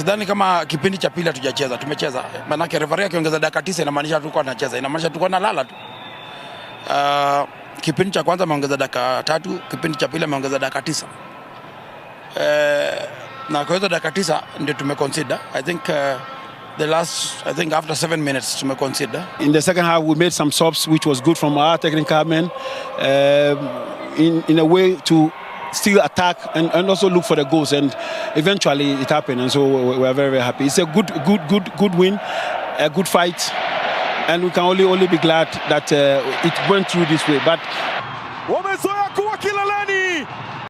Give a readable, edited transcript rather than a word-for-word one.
Sidhani kama kipindi cha pili hatujacheza, tumecheza. Maana referee akiongeza dakika 9 inamaanisha tulikuwa tunacheza, inamaanisha tulikuwa tunalala tu. Kipindi cha kwanza ameongeza dakika 3, kipindi cha pili ameongeza dakika 9. Na kwa hizo dakika 9 ndio tumeconsider. I think after 7 minutes tumeconsider. In the second half we made some subs which was good from our technical men in a way to still attack and also look for the goals, and eventually it happened, and so we are very, very happy. It's a good win, a good fight, and we can only be glad that it went through this way. But